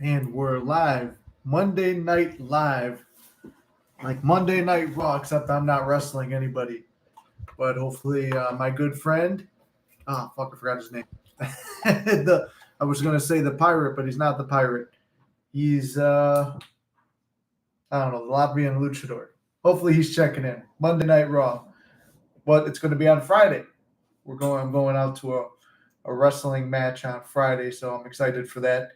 And we're live. Monday Night Live. Like Monday Night Raw, except I'm not wrestling anybody. But hopefully, my good friend. Fuck, I forgot his name. I was going to say the pirate, but he's not the pirate. He's, I don't know, the Latvian luchador. Hopefully, he's checking in. Monday Night Raw. But it's going to be on Friday. I'm going out to a wrestling match on Friday, so I'm excited for that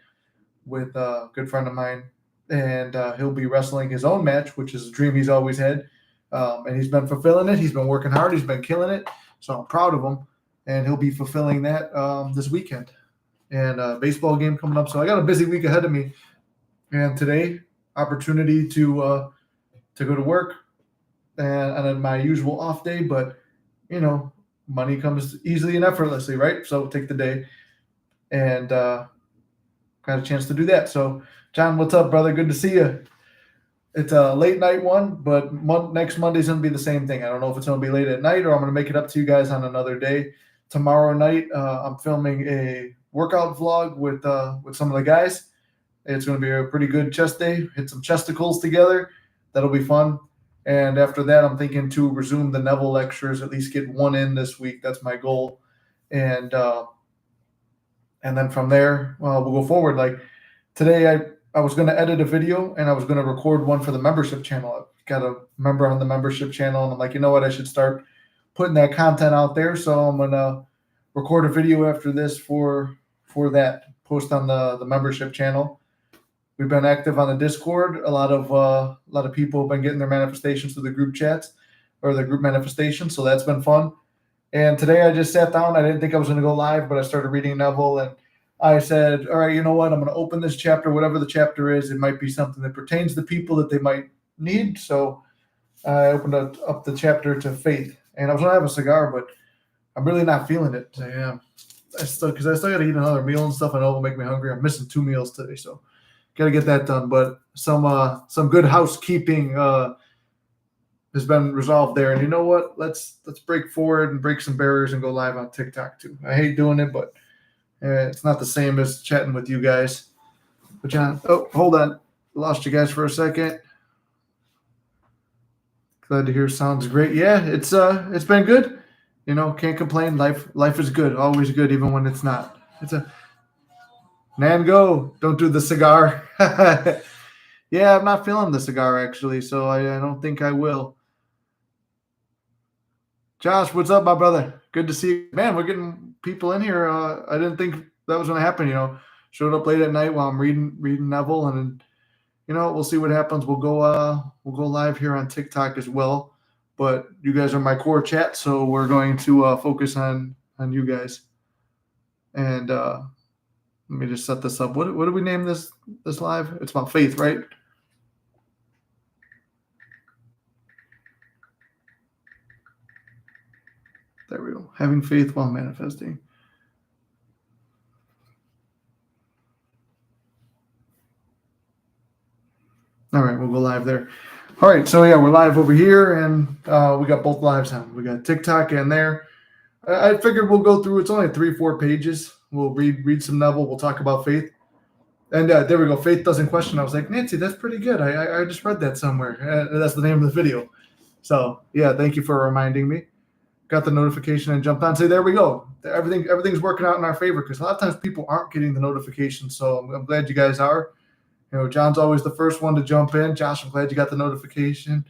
with a good friend of mine, and he'll be wrestling his own match, which is a dream he's always had, and he's been fulfilling it. He's been working hard. He's been killing it. So I'm proud of him, and he'll be fulfilling that this weekend. And baseball game coming up, so I got a busy week ahead of me. And today, opportunity to go to work, and then my usual off day, but you know, money comes easily and effortlessly, right? So take the day, and got a chance to do that. So, John, what's up, brother? Good to see you. It's a late night one, but next Monday's going to be the same thing. I don't know if it's going to be late at night or I'm going to make it up to you guys on another day. Tomorrow night, I'm filming a workout vlog with some of the guys. It's going to be a pretty good chest day. Hit some chesticles together. That'll be fun. And after that, I'm thinking to resume the Neville lectures, at least get one in this week. That's my goal. And then from there, we'll go forward. Like today, I was going to edit a video and I was going to record one for the membership channel. I've got a member on the membership channel, and I'm like, you know what? I should start putting that content out there. So I'm going to record a video after this for that post on the membership channel. We've been active on the Discord. A lot of people have been getting their manifestations through the group chats or the group manifestations. So that's been fun. And today I just sat down. I didn't think I was going to go live, but I started reading Neville, and I said, all right, you know what? I'm going to open this chapter, whatever the chapter is. It might be something that pertains to people that they might need. So I opened up the chapter to faith, and I was going to have a cigar, but I'm really not feeling it. Because I still got to eat another meal and stuff. I know it'll make me hungry. I'm missing 2 meals today, so got to get that done. But some good housekeeping has been resolved there. And you know what? Let's break forward and break some barriers and go live on TikTok too. I hate doing it, but it's not the same as chatting with you guys. But John, oh, hold on, lost you guys for a second. Glad to hear. Sounds great. Yeah, it's been good. You know, can't complain. Life is good. Always good, even when it's not. It's a Nango. Don't do the cigar. Yeah, I'm not feeling the cigar actually, so I don't think I will. Josh, what's up, my brother? Good to see you. Man, we're getting people in here. I didn't think that was going to happen. You know, showed up late at night while I'm reading Neville, and you know, we'll see what happens. We'll go live here on TikTok as well. But you guys are my core chat, so we're going to focus on you guys. And let me just set this up. What do we name this live? It's about faith, right? There we go. Having faith while manifesting. All right, we'll go live there. All right, so yeah, we're live over here, and we got both lives on. We got TikTok and there. I figured we'll go through. It's only 3-4 pages. We'll read some Neville. We'll talk about faith, and there we go. Faith doesn't question. I was like, Nancy, that's pretty good. I just read that somewhere. That's the name of the video. So yeah, thank you for reminding me. Got the notification and jumped on. So there we go. Everything's working out in our favor, because a lot of times people aren't getting the notification. So I'm glad you guys are. You know, John's always the first one to jump in. Josh, I'm glad you got the notification.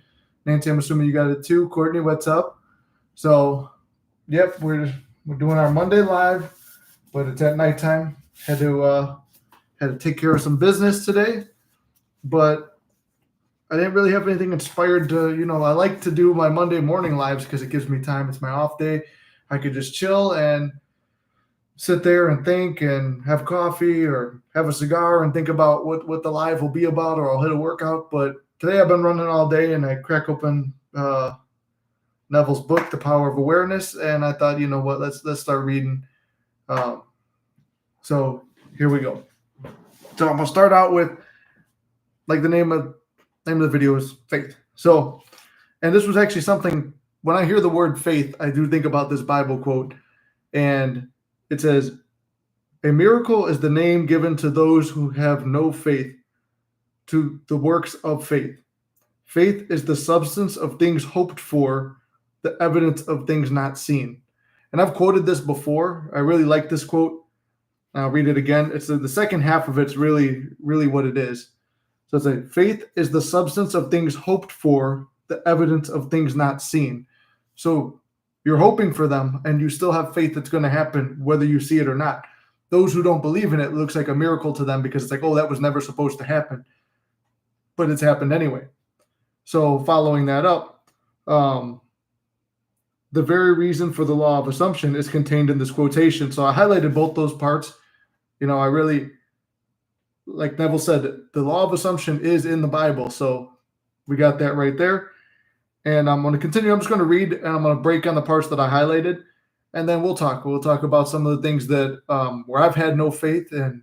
Nancy, I'm assuming you got it too. Courtney, what's up? So, yep, we're doing our Monday live, but it's at nighttime. Had to take care of some business today, but I didn't really have anything inspired to. You know, I like to do my Monday morning lives because it gives me time. It's my off day. I could just chill and sit there and think and have coffee or have a cigar and think about what the live will be about, or I'll hit a workout. But today I've been running all day, and I crack open Neville's book, The Power of Awareness, and I thought, you know what, let's start reading. So here we go. So I'm gonna start out with, like, the name of the video is faith. So, and this was actually something, when I hear the word faith, I do think about this Bible quote, and it says, A miracle is the name given to those who have no faith, to the works of faith. Faith is the substance of things hoped for, the evidence of things not seen. And I've quoted this before. I really like this quote. I'll read it again. It's the second half of it's really, really what it is. So it's like, faith is the substance of things hoped for, the evidence of things not seen. So you're hoping for them and you still have faith that's going to happen, whether you see it or not. Those who don't believe in it, looks like a miracle to them because it's like, oh, that was never supposed to happen. But it's happened anyway. So following that up, the very reason for the law of assumption is contained in this quotation. So I highlighted both those parts. I really, like Neville said, the law of assumption is in the Bible. So we got that right there. And I'm going to continue. I'm just going to read and I'm going to break on the parts that I highlighted. And then we'll talk. We'll talk about some of the things that where I've had no faith and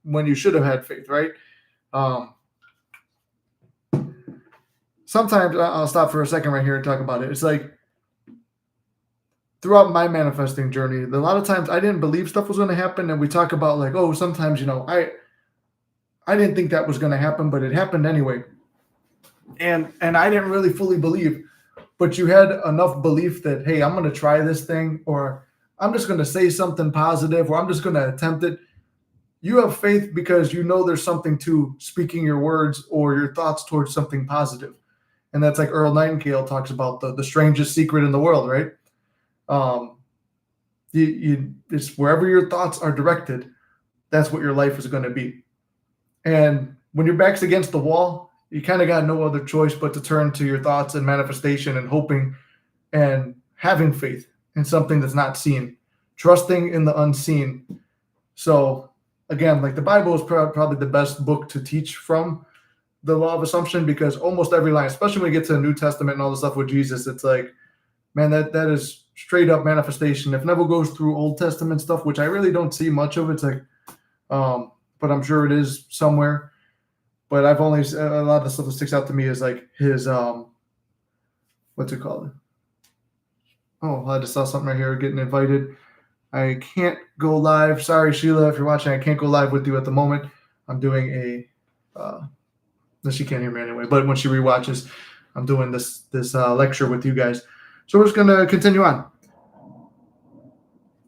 when you should have had faith, right? Sometimes I'll stop for a second right here and talk about it. It's like throughout my manifesting journey, a lot of times I didn't believe stuff was going to happen. And we talk about like, oh, sometimes, I didn't think that was going to happen, but it happened anyway. And I didn't really fully believe, but you had enough belief that, hey, I'm going to try this thing, or I'm just going to say something positive, or I'm just going to attempt it. You have faith because you know there's something to speaking your words or your thoughts towards something positive. And that's like Earl Nightingale talks about the strangest secret in the world, right? It's wherever your thoughts are directed, that's what your life is going to be. And when your back's against the wall, you kind of got no other choice but to turn to your thoughts and manifestation and hoping and having faith in something that's not seen, trusting in the unseen. So again, like the Bible is probably the best book to teach from the law of assumption, because almost every line, especially when you get to the New Testament and all the stuff with Jesus, it's like, man, that is straight up manifestation. If Neville goes through Old Testament stuff, which I really don't see much of, it's like, but I'm sure it is somewhere. But I've only, a lot of the stuff that sticks out to me is like his, what's it called? Oh, I just saw something right here, getting invited. I can't go live. Sorry, Sheila, if you're watching, I can't go live with you at the moment. I'm doing no, she can't hear me anyway, but when she rewatches, I'm doing this lecture with you guys. So we're just going to continue on.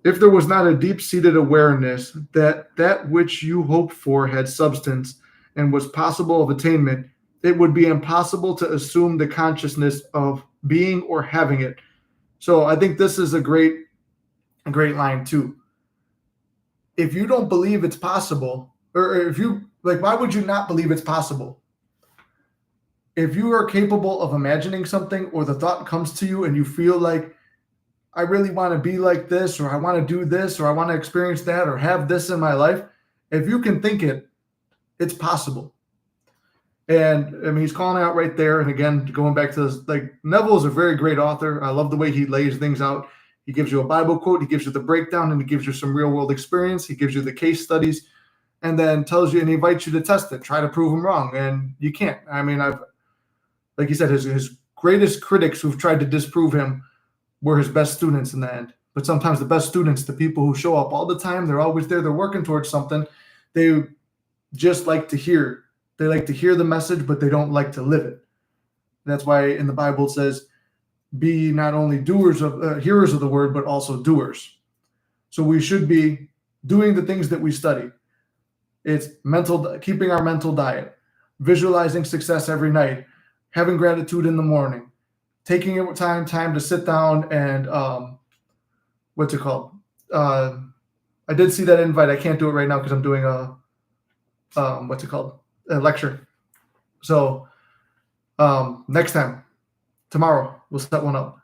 If there was not a deep-seated awareness that which you hoped for had substance and was possible of attainment, it would be impossible to assume the consciousness of being or having it. So I think this is a great line too. If you don't believe it's possible, or if you, like, why would you not believe it's possible? If you are capable of imagining something, or the thought comes to you and you feel like, I really want to be like this, or I want to do this, or I want to experience that, or have this in my life, if you can think it, it's possible. And I mean, he's calling out right there. And again, going back to this, like, Neville is a very great author. I love the way he lays things out. He gives you a Bible quote, he gives you the breakdown, and he gives you some real world experience. He gives you the case studies, and then tells you and he invites you to test it, try to prove him wrong. And you can't. I mean, like he said, his greatest critics who've tried to disprove him were his best students in the end. But sometimes the best students, the people who show up all the time, they're always there, they're working towards something. They just like to hear. They like to hear the message, but they don't like to live it. That's why in the Bible it says, be not only hearers of the word, but also doers. So we should be doing the things that we study. It's keeping our mental diet, visualizing success every night, having gratitude in the morning, taking time to sit down and what's it called? I did see that invite. I can't do it right now because I'm doing a lecture. So next time, tomorrow, we'll set one up.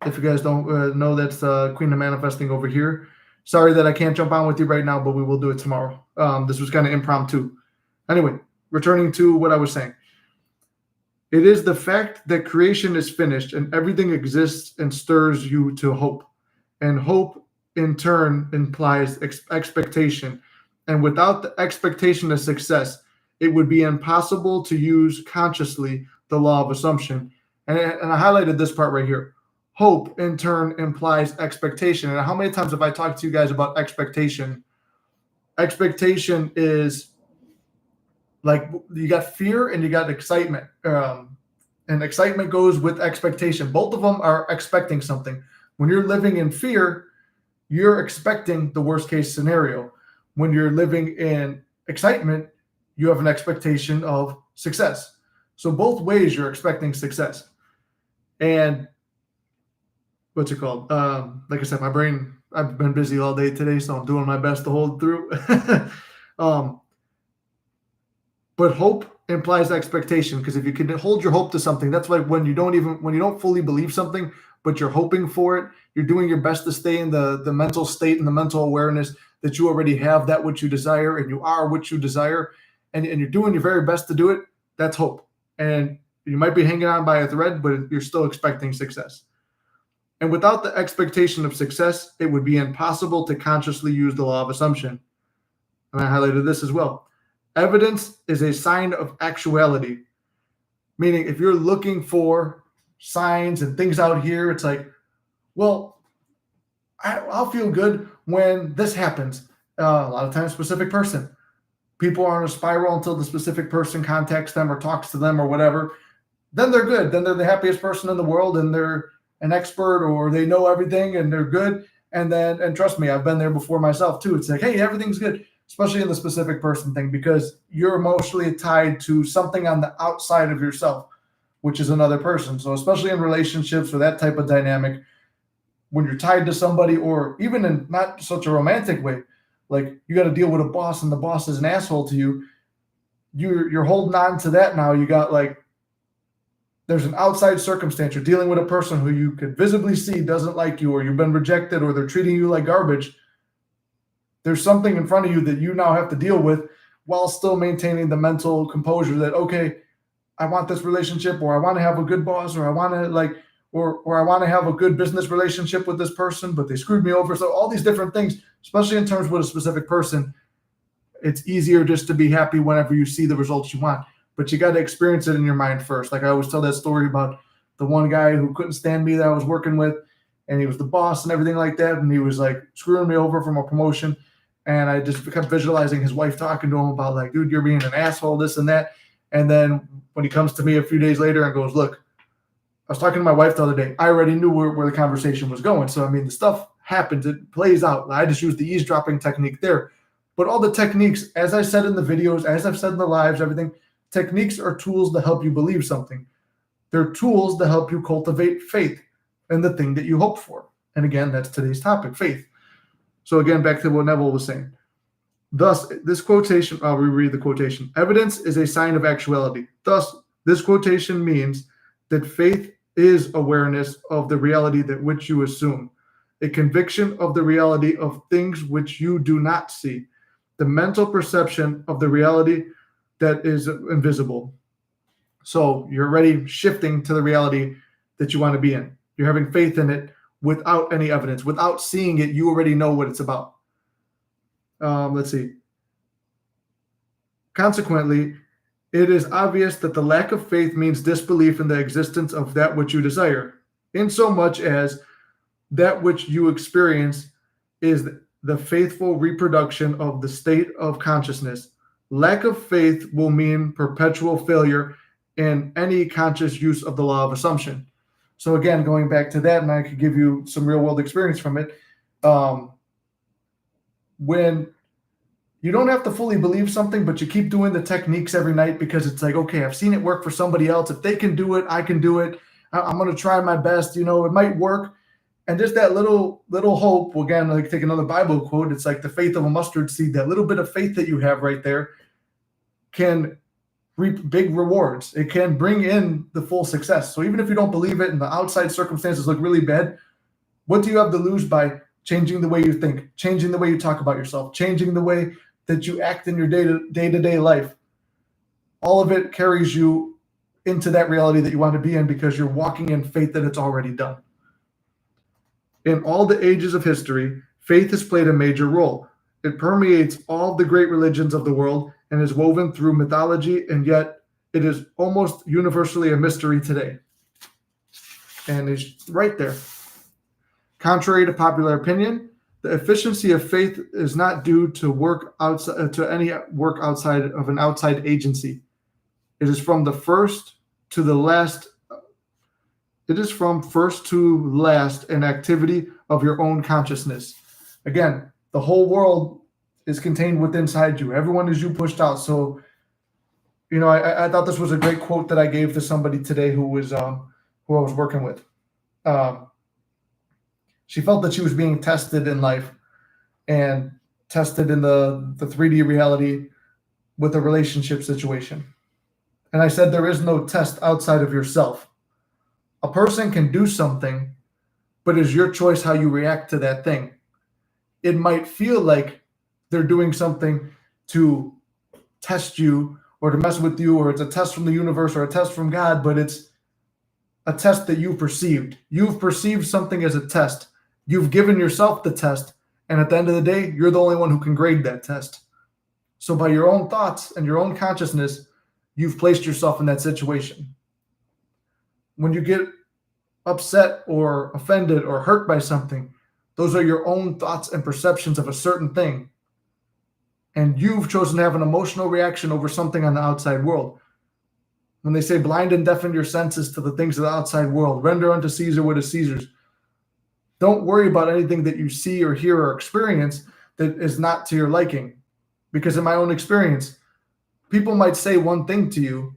If you guys don't know, that's Queen of Manifesting over here. Sorry that I can't jump on with you right now, but we will do it tomorrow. This was kind of impromptu. Anyway, returning to what I was saying. It is the fact that creation is finished and everything exists and stirs you to hope. And hope, in turn, implies expectation. And without the expectation of success, it would be impossible to use consciously the law of assumption. And I highlighted this part right here. Hope, in turn, implies expectation. And how many times have I talked to you guys about expectation? Expectation is like you got fear and you got excitement. And excitement goes with expectation. Both of them are expecting something. When you're living in fear, you're expecting the worst case scenario. When you're living in excitement, you have an expectation of success. So both ways you're expecting success. And what's it called? Like I said, my brain, I've been busy all day today, so I'm doing my best to hold through. But hope implies expectation, because if you can hold your hope to something, that's like when you don't fully believe something, but you're hoping for it, you're doing your best to stay in the mental state and the mental awareness that you already have that which you desire and you are what you desire, and you're doing your very best to do it. That's hope. And you might be hanging on by a thread, but you're still expecting success. And without the expectation of success, it would be impossible to consciously use the law of assumption. And I highlighted this as well. Evidence is a sign of actuality, meaning if you're looking for signs and things out here, it's like, well, I'll feel good when this happens. A lot of times, specific person. People are on a spiral until the specific person contacts them or talks to them or whatever. Then they're good. Then they're the happiest person in the world, and they're an expert, or they know everything and they're good. And trust me, I've been there before myself too. It's like, hey, everything's good, especially in the specific person thing, because you're emotionally tied to something on the outside of yourself, which is another person. So especially in relationships or that type of dynamic, when you're tied to somebody, or even in not such a romantic way, like you got to deal with a boss and the boss is an asshole to you, you're holding on to that now. You got like, there's an outside circumstance. You're dealing with a person who you could visibly see doesn't like you, or you've been rejected, or they're treating you like garbage. There's something in front of you that you now have to deal with while still maintaining the mental composure that, okay, I want this relationship, or I want to have a good boss, or I want to or I want to have a good business relationship with this person, but they screwed me over. So all these different things, especially in terms with a specific person, it's easier just to be happy whenever you see the results you want. But you got to experience it in your mind first. Like I always tell that story about the one guy who couldn't stand me that I was working with, and he was the boss and everything like that. And he was like screwing me over from a promotion. And I just kept visualizing his wife talking to him about like, dude, you're being an asshole, this and that. And then when he comes to me a few days later and goes, look, I was talking to my wife the other day. I already knew where the conversation was going. So, I mean, the stuff happens. It plays out. I just used the eavesdropping technique there. But all the techniques, as I said in the videos, as I've said in the lives, everything, techniques are tools to help you believe something. They're tools to help you cultivate faith in the thing that you hope for. And again, that's today's topic, faith. So again, back to what Neville was saying. Thus, this quotation, I'll reread the quotation. Evidence is a sign of actuality. Thus, this quotation means that faith is awareness of the reality that which you assume, a conviction of the reality of things which you do not see, the mental perception of the reality that is invisible. So you're already shifting to the reality that you want to be in. You're having faith in it without any evidence, without seeing it. You already know what it's about. Let's see. Consequently, it is obvious that the lack of faith means disbelief in the existence of that which you desire, insomuch as that which you experience is the faithful reproduction of the state of consciousness. Lack of faith will mean perpetual failure in any conscious use of the law of assumption. So again, going back to that, and I could give you some real world experience from it. When you don't have to fully believe something, but you keep doing the techniques every night because it's like, okay, I've seen it work for somebody else. If they can do it, I can do it. I'm going to try my best. You know, it might work. And just that little hope, well, again, like take another Bible quote, it's like the faith of a mustard seed. That little bit of faith that you have right there can reap big rewards. It can bring in the full success. So even if you don't believe it and the outside circumstances look really bad, what do you have to lose by changing the way you think, changing the way you talk about yourself, changing the way that you act in your day-to-day life? All of it carries you into that reality that you want to be in because you're walking in faith that it's already done. In all the ages of history, faith has played a major role. It permeates all the great religions of the world and is woven through mythology, and yet it is almost universally a mystery today. And it's right there. Contrary to popular opinion, the efficiency of faith is not due to any work outside of an outside agency. It is from the first to the last. It is from first to last an activity of your own consciousness. Again, the whole world is contained within inside you. Everyone is you pushed out. So, I thought this was a great quote that I gave to somebody today who I was working with. She felt that she was being tested in life and tested in the 3D reality with a relationship situation. And I said, there is no test outside of yourself. A person can do something, but it's your choice how you react to that thing. It might feel like they're doing something to test you or to mess with you, or it's a test from the universe or a test from God, but it's a test that you perceived. You've perceived something as a test. You've given yourself the test, and at the end of the day, you're the only one who can grade that test. So by your own thoughts and your own consciousness, you've placed yourself in that situation. When you get upset or offended or hurt by something, those are your own thoughts and perceptions of a certain thing. And you've chosen to have an emotional reaction over something on the outside world. When they say blind and deafen your senses to the things of the outside world, render unto Caesar what is Caesar's. Don't worry about anything that you see or hear or experience that is not to your liking. Because in my own experience, people might say one thing to you,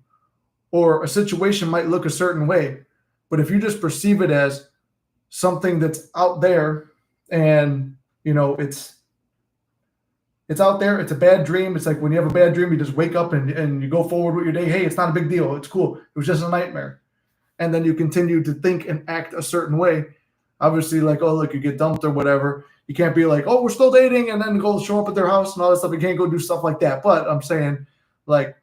or a situation might look a certain way. But if you just perceive it as something that's out there and, it's out there, it's a bad dream. It's like when you have a bad dream, you just wake up and you go forward with your day. Hey, it's not a big deal. It's cool. It was just a nightmare. And then you continue to think and act a certain way. Obviously, like, oh, look, you get dumped or whatever. You can't be like, oh, we're still dating, and then go show up at their house and all that stuff. You can't go do stuff like that. But I'm saying, like,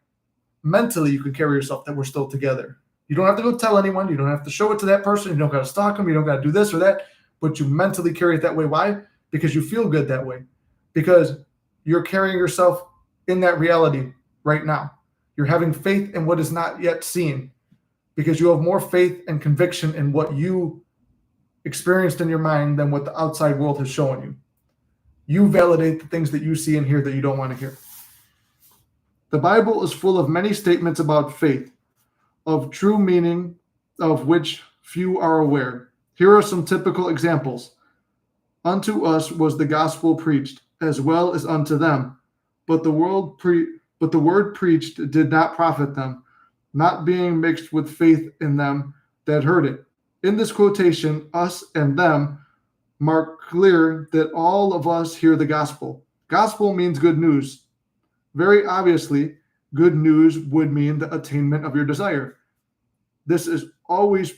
mentally, you can carry yourself that we're still together. You don't have to go tell anyone. You don't have to show it to that person. You don't got to stalk them. You don't got to do this or that. But you mentally carry it that way. Why? Because you feel good that way. Because you're carrying yourself in that reality right now. You're having faith in what is not yet seen. Because you have more faith and conviction in what you experienced in your mind than what the outside world has shown you. You validate the things that you see and hear that you don't want to hear. The Bible is full of many statements about faith, of true meaning of which few are aware. Here are some typical examples. Unto us was the gospel preached, as well as unto them. But the word preached did not profit them, not being mixed with faith in them that heard it. In this quotation, us and them mark clear that all of us hear the gospel. Gospel means good news. Very obviously, good news would mean the attainment of your desire. This is always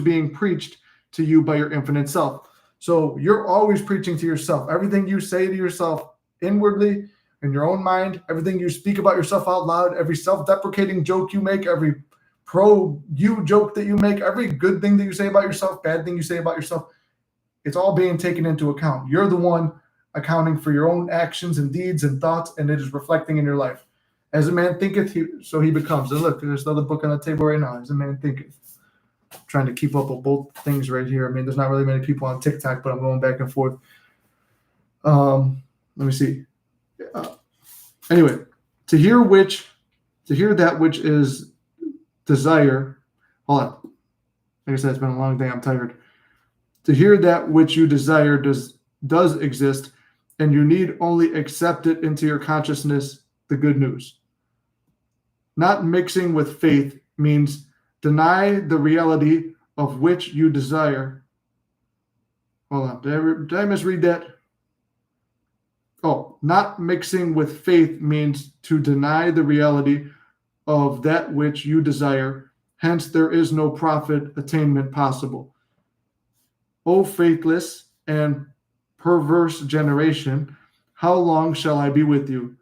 being preached to you by your infinite self. So you're always preaching to yourself. Everything you say to yourself inwardly, in your own mind, everything you speak about yourself out loud, every self-deprecating joke you make, every pro-you joke that you make, every good thing that you say about yourself, bad thing you say about yourself, it's all being taken into account. You're the one accounting for your own actions and deeds and thoughts, and it is reflecting in your life. As a man thinketh, so he becomes. And look, there's another book on the table right now. As a man thinketh. I'm trying to keep up with both things right here. I mean, there's not really many people on TikTok, but I'm going back and forth. Let me see. Anyway, to hear that which is desire. Hold on. Like I said, it's been a long day. I'm tired. To hear that which you desire does exist, and you need only accept it into your consciousness, the good news. Not mixing with faith means deny the reality of which you desire. Hold on. Did I misread that? Oh, not mixing with faith means to deny the reality of that which you desire. Hence, there is no profit attainment possible. O faithless and perverse generation, how long shall I be with you?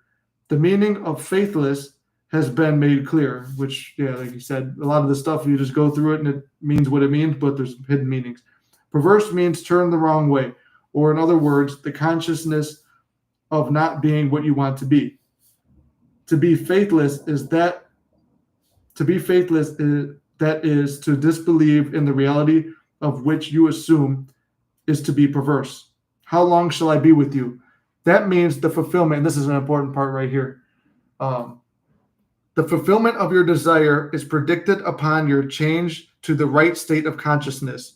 The meaning of faithless has been made clear, which, like you said, a lot of the stuff, you just go through it and it means what it means, but there's hidden meanings. Perverse means turn the wrong way, or in other words, the consciousness of not being what you want to be. To be faithless is that is to disbelieve in the reality of which you assume is to be perverse. How long shall I be with you? That means the fulfillment, and this is an important part right here. The fulfillment of your desire is predicted upon your change to the right state of consciousness.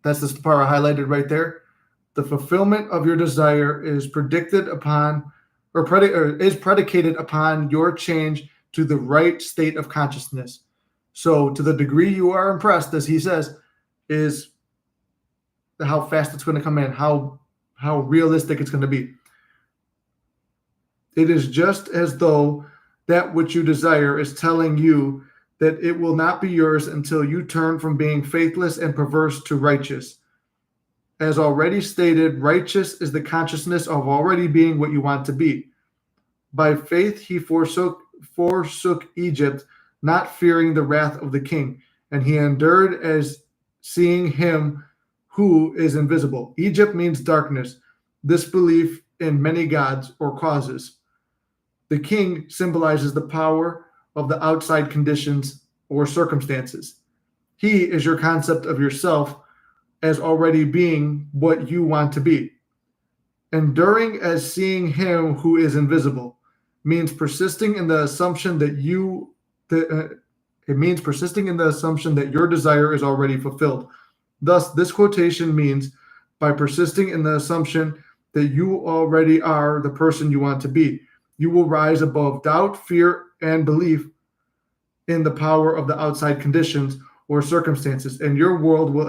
That's the part I highlighted right there. The fulfillment of your desire is predicted upon, or is predicated upon your change to the right state of consciousness. So, to the degree you are impressed, as he says, is how fast it's going to come in, how realistic it's going to be. It is just as though that which you desire is telling you that it will not be yours until you turn from being faithless and perverse to righteous. As already stated, righteous is the consciousness of already being what you want to be. By faith he forsook Egypt, not fearing the wrath of the king, and he endured as seeing him who is invisible. Egypt means darkness, disbelief in many gods or causes. The king symbolizes the power of the outside conditions or circumstances. He is your concept of yourself as already being what you want to be. Enduring as seeing him who is invisible means persisting in the assumption that your desire is already fulfilled. Thus, this quotation means by persisting in the assumption that you already are the person you want to be, you will rise above doubt, fear, and belief in the power of the outside conditions or circumstances, and your world will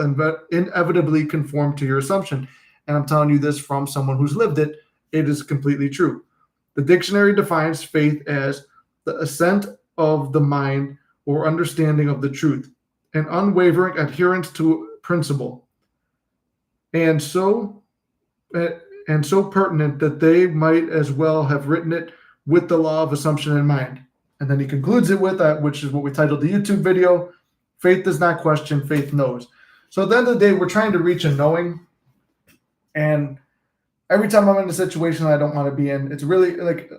inevitably conform to your assumption. And I'm telling you this from someone who's lived it. It is completely true. The dictionary defines faith as the assent of the mind or understanding of the truth, an unwavering adherence to principle, and so pertinent that they might as well have written it with the law of assumption in mind. And then he concludes it with that, which is what we titled the YouTube video: faith does not question, faith knows. So at the end of the day, we're trying to reach a knowing. And every time I'm in a situation I don't want to be in, it's really like,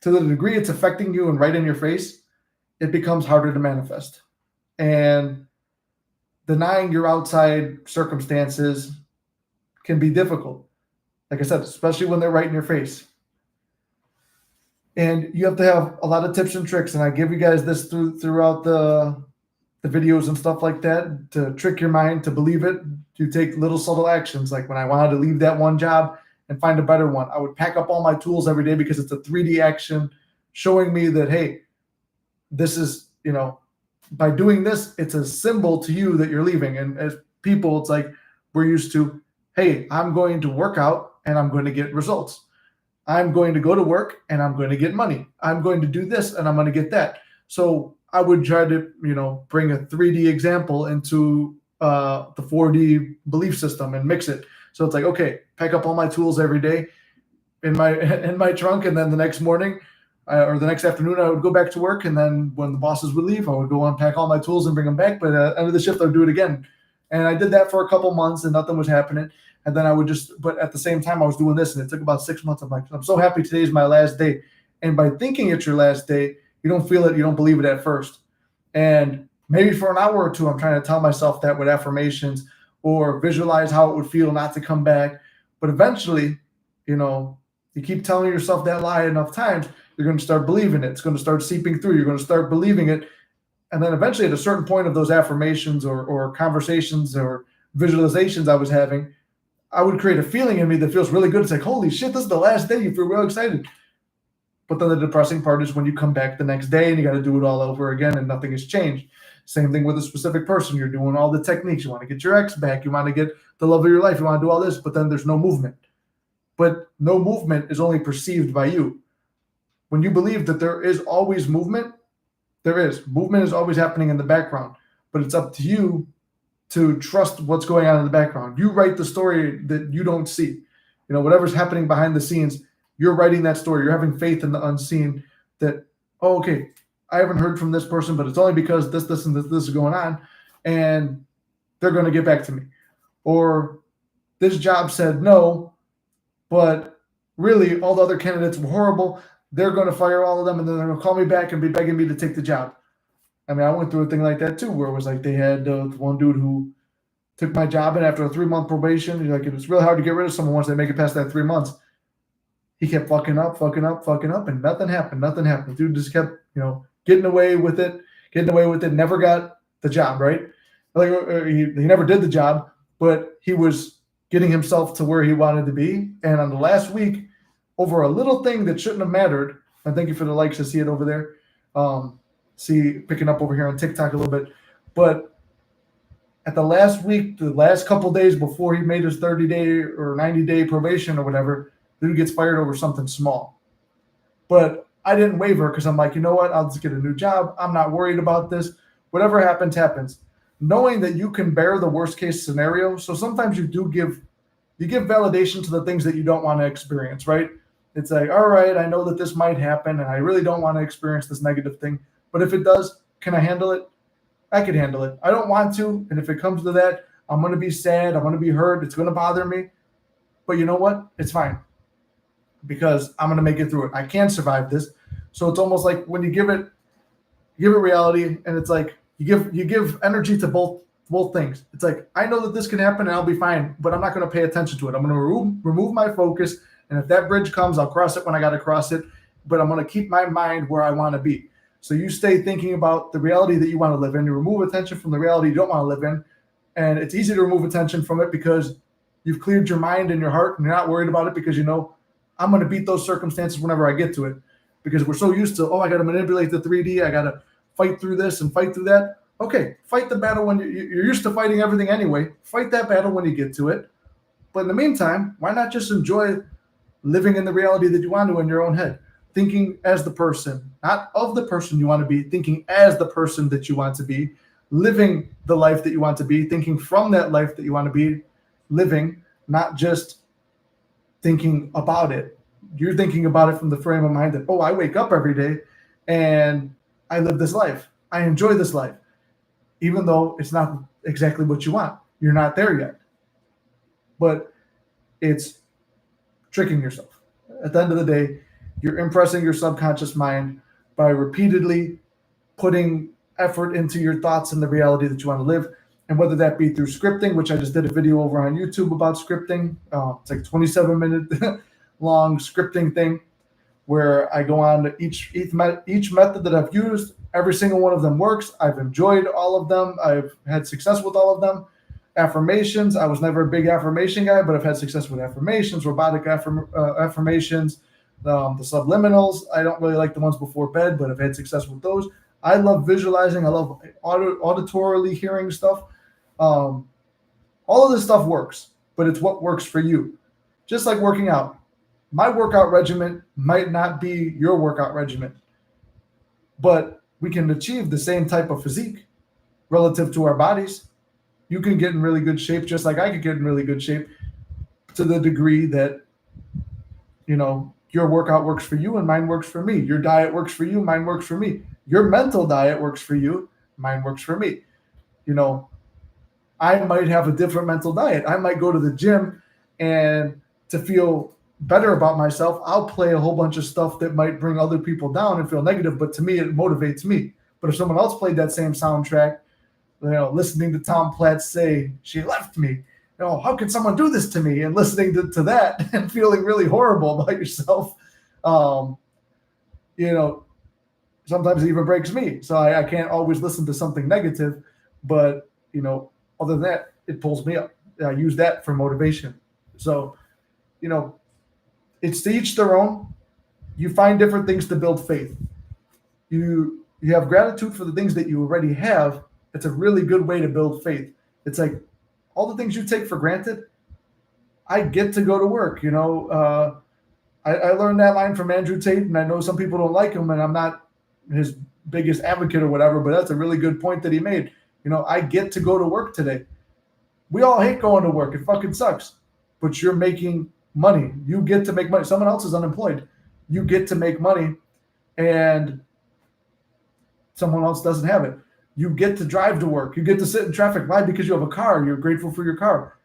to the degree it's affecting you and right in your face, it becomes harder to manifest. And denying your outside circumstances can be difficult. Like I said, especially when they're right in your face. And you have to have a lot of tips and tricks. And I give you guys this throughout the videos and stuff like that to trick your mind to believe it. You take little subtle actions. Like when I wanted to leave that one job and find a better one, I would pack up all my tools every day because it's a 3D action showing me that, hey, this is, by doing this, it's a symbol to you that you're leaving. And as people, it's like we're used to, hey, I'm going to work out and I'm going to get results. I'm going to go to work and I'm going to get money. I'm going to do this and I'm going to get that. So I would try to, bring a 3D example into the 4D belief system and mix it. So it's like, okay, pack up all my tools every day in my trunk, and then the next morning or the next afternoon, I would go back to work. And then when the bosses would leave, I would go unpack all my tools and bring them back. But at the end of the shift, I would do it again. And I did that for a couple months and nothing was happening. And then I would but at the same time, I was doing this, and it took about 6 months. I'm like, I'm so happy today's my last day. And by thinking it's your last day, you don't feel it, you don't believe it at first. And maybe for an hour or two, I'm trying to tell myself that with affirmations or visualize how it would feel not to come back. But eventually, you keep telling yourself that lie enough times, you're going to start believing it. It's going to start seeping through. You're going to start believing it. And then eventually at a certain point of those affirmations or conversations or visualizations I was having, I would create a feeling in me that feels really good. It's like, holy shit, this is the last day. You feel real excited. But then the depressing part is when you come back the next day and you got to do it all over again and nothing has changed. Same thing with a specific person. You're doing all the techniques. You want to get your ex back. You want to get the love of your life. You want to do all this, but then there's no movement. But no movement is only perceived by you. When you believe that there is always movement, there is. Movement is always happening in the background. But it's up to you to trust what's going on in the background. You write the story that you don't see. Whatever's happening behind the scenes, you're writing that story. You're having faith in the unseen that, oh, okay, I haven't heard from this person, but it's only because this, and this is going on, and they're going to get back to me. Or this job said no, but really all the other candidates were horrible. They're going to fire all of them, and then they're going to call me back and be begging me to take the job. I mean, I went through a thing like that too, where it was like they had one dude who took my job, and after a 3 month probation, he's like, it was really hard to get rid of someone once they make it past that 3 months. He kept fucking up, and nothing happened. Nothing happened. Dude just kept, getting away with it, never got the job, right? Like he never did the job, but he was getting himself to where he wanted to be. And on the last week, over a little thing that shouldn't have mattered, and thank you for the likes, to see it over there. Picking up over here on TikTok a little bit. But at the last week, the last couple days before he made his 30-day or 90-day probation or whatever, the dude gets fired over something small. But I didn't waver because I'm like, you know what? I'll just get a new job. I'm not worried about this. Whatever happens, happens. Knowing that you can bear the worst case scenario. So sometimes you give validation to the things that you don't want to experience, right? It's like, all right, I know that this might happen and I really don't want to experience this negative thing. But if it does, can I handle it? I could handle it. I don't want to. And if it comes to that, I'm going to be sad. I'm going to be hurt. It's going to bother me. But you know what? It's fine, because I'm going to make it through it. I can survive this. So it's almost like when you give it reality, and it's like you give energy to both things. It's like, I know that this can happen and I'll be fine, but I'm not going to pay attention to it. I'm going to remove my focus. And if that bridge comes, I'll cross it when I got to cross it. But I'm going to keep my mind where I want to be. So you stay thinking about the reality that you want to live in. You remove attention from the reality you don't want to live in. And it's easy to remove attention from it because you've cleared your mind and your heart and you're not worried about it, because I'm going to beat those circumstances whenever I get to it. Because we're so used to, I got to manipulate the 3D. I got to fight through this and fight through that. Okay, fight the battle when you're used to fighting everything anyway. Fight that battle when you get to it. But in the meantime, why not just enjoy living in the reality that you want to in your own head? Thinking as the person, not of the person you want to be, thinking as the person that you want to be, living the life that you want to be, thinking from that life that you want to be living, not just thinking about it. You're thinking about it from the frame of mind that, I wake up every day and I live this life. I enjoy this life, even though it's not exactly what you want. You're not there yet. But it's tricking yourself. At the end of the day, you're impressing your subconscious mind by repeatedly putting effort into your thoughts and the reality that you want to live. And whether that be through scripting, which I just did a video over on YouTube about scripting. It's like 27-minute long scripting thing where I go on to each method that I've used. Every single one of them works. I've enjoyed all of them. I've had success with all of them. Affirmations. I was never a big affirmation guy, but I've had success with affirmations, robotic affirmations. The subliminals, I don't really like the ones before bed, but I've had success with those. I love visualizing. I love auditorily hearing stuff. All of this stuff works, but it's what works for you. Just like working out. My workout regimen might not be your workout regimen, but we can achieve the same type of physique relative to our bodies. You can get in really good shape just like I could get in really good shape, to the degree that, your workout works for you and mine works for me. Your diet works for you, mine works for me. Your mental diet works for you, mine works for me. I might have a different mental diet. I might go to the gym, and to feel better about myself, I'll play a whole bunch of stuff that might bring other people down and feel negative, but to me, it motivates me. But if someone else played that same soundtrack, listening to Tom Platz say, "She left me," how could someone do this to me? And listening to that and feeling really horrible about yourself, sometimes it even breaks me. So I can't always listen to something negative, but, other than that, it pulls me up. I use that for motivation. So, it's to each their own. You find different things to build faith. You have gratitude for the things that you already have. It's a really good way to build faith. It's like, all the things you take for granted, I get to go to work. I learned that line from Andrew Tate, and I know some people don't like him, and I'm not his biggest advocate or whatever, but that's a really good point that he made. I get to go to work today. We all hate going to work. It fucking sucks. But you're making money. You get to make money. Someone else is unemployed. You get to make money, and someone else doesn't have it. You get to drive to work. You get to sit in traffic. Why? Because you have a car. You're grateful for your car.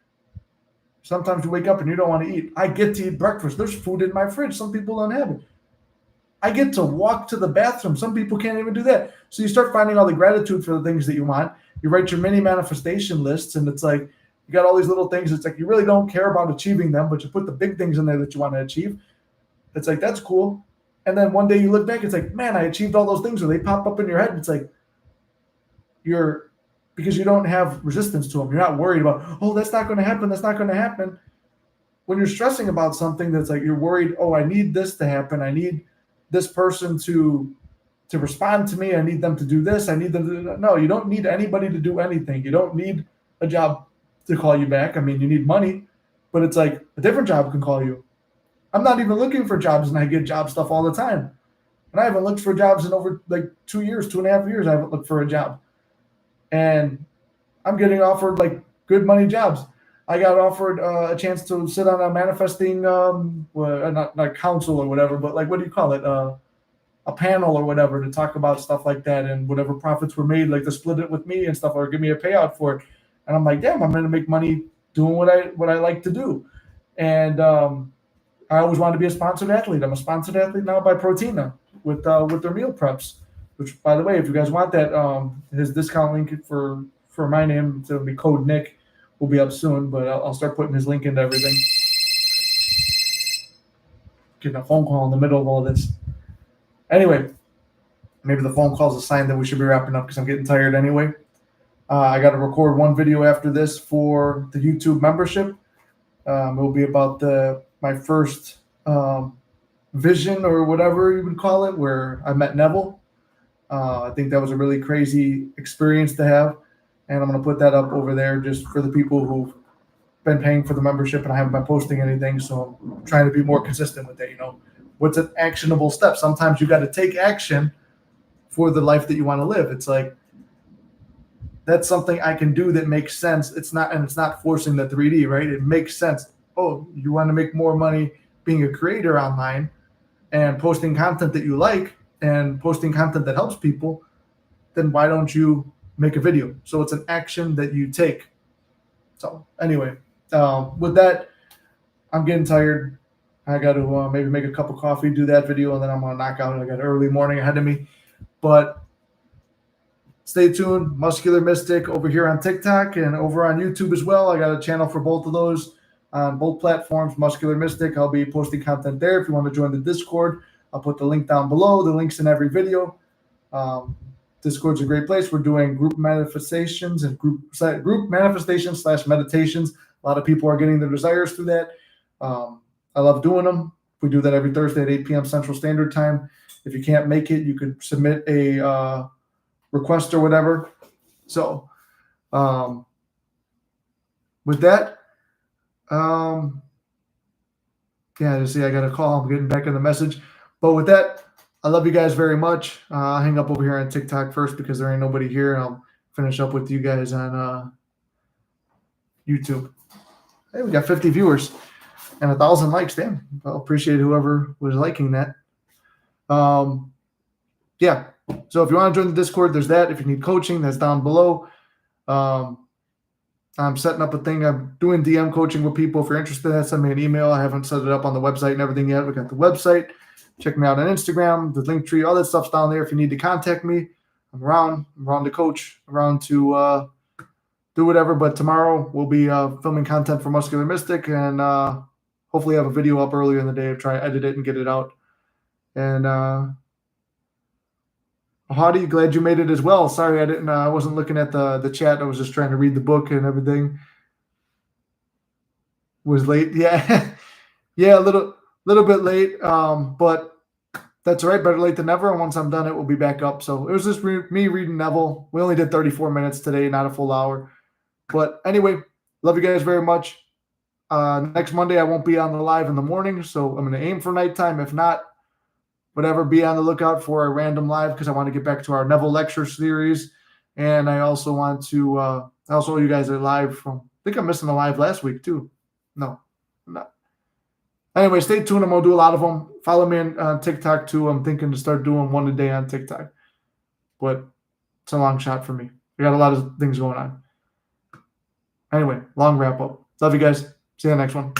Sometimes you wake up and you don't want to eat. I get to eat breakfast. There's food in my fridge. Some people don't have it. I get to walk to the bathroom. Some people can't even do that. So you start finding all the gratitude for the things that you want. You write your mini manifestation lists, and it's like you got all these little things. It's like you really don't care about achieving them, but you put the big things in there that you want to achieve. It's like, that's cool. And then one day you look back, it's like, man, I achieved all those things, or they pop up in your head. It's like because you don't have resistance to them. You're not worried about, oh, that's not going to happen. That's not going to happen. When you're stressing about something that's like, you're worried, oh, I need this to happen. I need this person to respond to me. I need them to do this. I need them to do that. No, you don't need anybody to do anything. You don't need a job to call you back. I mean, you need money, but it's like a different job can call you. I'm not even looking for jobs, and I get job stuff all the time. And I haven't looked for jobs in over like 2 years, 2.5 years. I haven't looked for a job. And I'm getting offered like good money jobs. I got offered a chance to sit on a manifesting, not council or whatever, but like, what do you call it? A panel or whatever to talk about stuff like that, and whatever profits were made, like to split it with me and stuff, or give me a payout for it. And I'm like, damn, I'm going to make money doing what I like to do. And I always wanted to be a sponsored athlete. I'm a sponsored athlete now by Proteina with their meal preps. Which, by the way, if you guys want that, his discount link for my name, to be code Nick, will be up soon. But I'll start putting his link into everything. Getting a phone call in the middle of all this. Anyway, maybe the phone call is a sign that we should be wrapping up because I'm getting tired anyway. I got to record one video after this for the YouTube membership. It will be about my first vision, or whatever you would call it, where I met Neville. I think that was a really crazy experience to have, and I'm going to put that up over there just for the people who've been paying for the membership, and I haven't been posting anything, so I'm trying to be more consistent with it. What's an actionable step? Sometimes you got to take action for the life that you want to live. It's like, that's something I can do that makes sense. It's not forcing the 3D, right? It makes sense. Oh, you want to make more money being a creator online and posting content that you like and posting content that helps people, then why don't you make a video? So it's an action that you take. So anyway, with that, I'm getting tired. I got to maybe make a cup of coffee, do that video, and then I'm going to knock out. I got an early morning ahead of me. But stay tuned. Muscular Mystic over here on TikTok and over on YouTube as well. I got a channel for both of those on both platforms, Muscular Mystic. I'll be posting content there. If you want to join the Discord, I'll put the link down below. The link's in every video. Discord's a great place. We're doing group manifestations and group manifestations / meditations. A lot of people are getting their desires through that. I love doing them. We do that every Thursday at 8 p.m. Central Standard Time. If you can't make it, you could submit a request or whatever. So with that, just see I got a call. I'm getting back in the message. But with that, I love you guys very much. I'll hang up over here on TikTok first because there ain't nobody here, and I'll finish up with you guys on YouTube. Hey, we got 50 viewers and 1,000 likes. Damn, I'll appreciate whoever was liking that. Yeah. So if you want to join the Discord, there's that. If you need coaching, that's down below. I'm setting up a thing. I'm doing DM coaching with people. If you're interested, send me an email. I haven't set it up on the website and everything yet. We got the website. Check me out on Instagram, the link tree, all that stuff's down there. If you need to contact me, I'm around. I'm around to coach, around to do whatever. But tomorrow we'll be filming content for Muscular Mystic, and hopefully have a video up earlier in the day. Try to edit it and get it out. And Hadi, glad you made it as well. Sorry, I wasn't looking at the chat. I was just trying to read the book and everything. Was late, yeah, yeah, a little bit late. But that's all right. Better late than never. And once I'm done, it will be back up. So it was just me reading Neville. We only did 34 minutes today, not a full hour. But anyway, love you guys very much. Next Monday, I won't be on the live in the morning, so I'm going to aim for nighttime. If not, whatever, be on the lookout for a random live because I want to get back to our Neville lecture series. And I also want to also you guys are live from, I think I'm missing a live last week too. No, I'm not. Anyway, stay tuned. I'm going to do a lot of them. Follow me on TikTok too. I'm thinking to start doing one a day on TikTok. But it's a long shot for me. I got a lot of things going on. Anyway, long wrap up. Love you guys. See you in the next one.